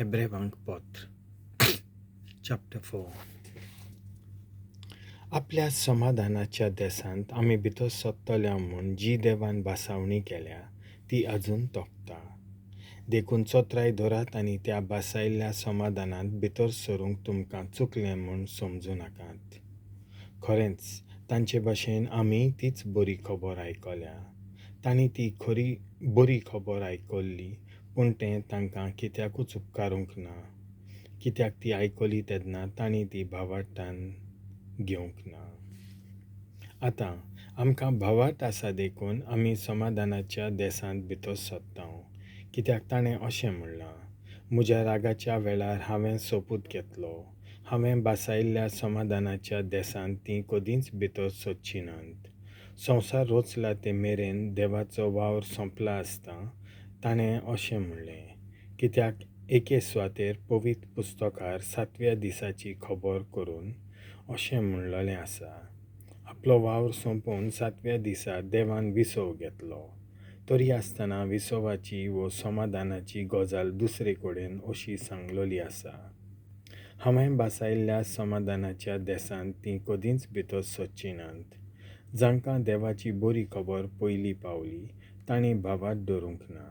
Hebrevank Potr Ch.4 आपल्या समाधानाच्या देसांत आमी भितर सोदतल्या म्हूण जी देवान बासावणी केल्या ती अजून तोखता. देखून चोत्राय धरात आनी त्या बासायल्ल्या समाधानांत भितर सरूंक तुमकां चुकलें म्हूण समजूं नाकात. खरेंच तांचे भाशेन आमी तीच बरी खबर आयकल्या. तांणी ती खरी बरी खबर आयकल्ली, पूण तें तांकां कित्याकूच उपकारूंक ना, कित्याक ती आयकली तेन्ना तांणी ती भावार्थान घेवंक ना. आतां आमकां भावार्थ आसा देखून आमी समाधानाच्या देसांत भितर सोदता, कित्याक ताणें अशें म्हणलां, म्हज्या रागाच्या वेळार हांवें सोपूत घेतलो. हांवें बासायल्ल्या समाधानाच्या देसांत ती कदींच भितर सोदची नात. संवसार रचला ते मेरेन देवाचो वावर सोंपला आसता ताणें अशें म्हणलें, कित्याक एके सुवातेर पवित्र पुस्तकार 7व्या दिसाची खबर करून अशें म्हणलेलें आसा, आपलो वावर सोंपोवन 7व्या दिसा देवान विसव घेतलो. तरी आसतना विसवाची व समाधानाची गजाल दुसरे कडेन अशी सांगलेली आसा, हांवें बासायल्ल्या समाधानाच्या देसांत ती कदींच भितर सोदची नात. जांकां देवाची बरी खबर पयली पावली तांणी भावार्थ धरूंक ना,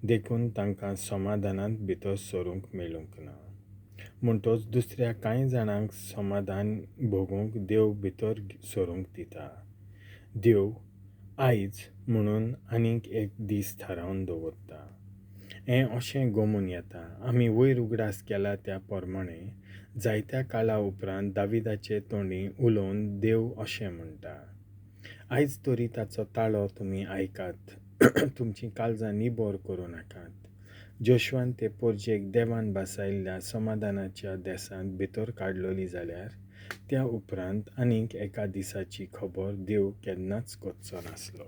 देखून तांकां समाधानांत भितर सरूंक मेळूंक ना. म्हणटच दुसऱ्या कांय जाणांक समाधान भोगूंक देव भितर सरूंक दिता. देव आयज म्हणून आनीक एक दीस थारावन दवरता. हें अशें गमून येता, आमी वयर उगडास केला त्या प्रमाणे जायत्या काळा उपरांत दाविदाचे तोंडी उलोवन देव अशें म्हणटा, आयज तरी ताचो ताळो तुमी आयकात, तुमची काळजां निबोर करूं नाकात. जोशुआन ते पोरजेक देवान बासायल्ल्या समाधानाच्या देसांत भितर काडलेली जाल्यार त्या उपरांत आनीक एका दिसाची खबर देव केन्नाच कोचचो नासलो.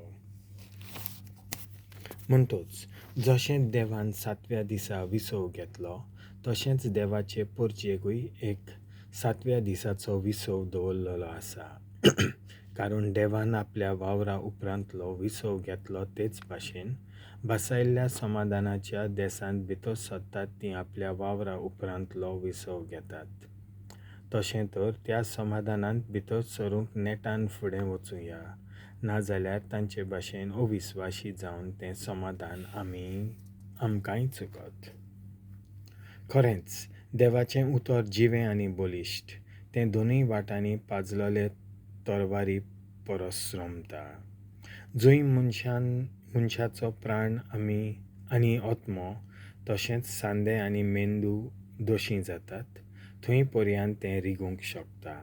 म्हणटच जशें देवान 7व्या दिसा विसव घेतलो, तशेंच देवाचे पोरजेकूय एक 7व्या दिसाचो विसव दवरलेलो आसा. कारण देवान आपल्या वावरा उपरांतलो विसव घेतलो तेच भाशेन बासायल्ल्या समाधानाच्या देसांत भितर सोदतात ती आपल्या वावरा उपरांतलो विसव घेतात. तशें तर त्या समाधानांत भितर सरूंक नेटान फुडें वचूया, नाजाल्यार तांचे भाशेन अविस्वासी जावन तें समाधान आमकांय चुकत. खरेंच देवाचें उतर जिवें आनी बलिश्ट, तें दोनूय वाटांनी पाजलेले तरवारी परस रमता. जंय मनशाचो प्राण आनी आत्मो तशेंच सांदे आनी मेंदू दोशी जातात, थंय पर्यंत तें रिगूंक शकता.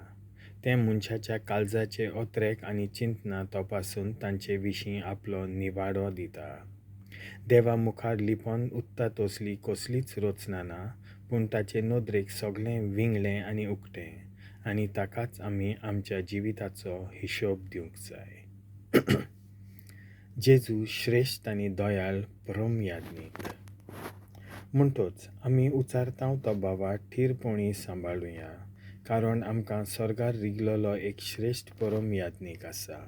तें मनशाच्या काळजाचे अत्रेक आनी चिंतनां तपासून तांचे विशीं आपलो निवाडो दिता. देवा मुखार लिपोन उत्ता तसली कसलीच रचना ना, पूण ताचे नदरेक सगळें विंगलें आनी उक्तें, आनी ताकाच आमी आमच्या जिविताचो हिशोब दिवंक जाय. जेजू श्रेश्ठ आनी दयाळ परम याज्ञीक. म्हणटच आमी उचारतांव तो भावार्थ थीरपणी सांबाळुया, कारण आमकां स्वर्गार रिगलेलो एक श्रेश्ठ परम याज्ञीक आसा.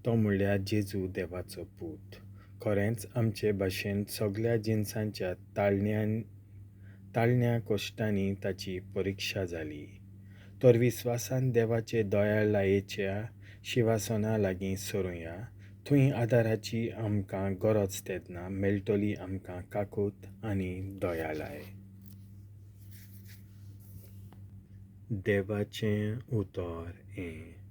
तो म्हणल्यार जेजू देवाचो पूत. खरेंच आमचे भाशेन सगळ्या जिन्सांच्या ताळण्या कश्टांनी ताची परिक्षा जाली. तर विस्वासान देवाचे दयाळायेच्या शिवासना लागीं सरुया, थंय आदाराची आमकां गरज तेन्ना मेळटली आमकां काकूट आनी दयाळाय. देवाचें उतर हें.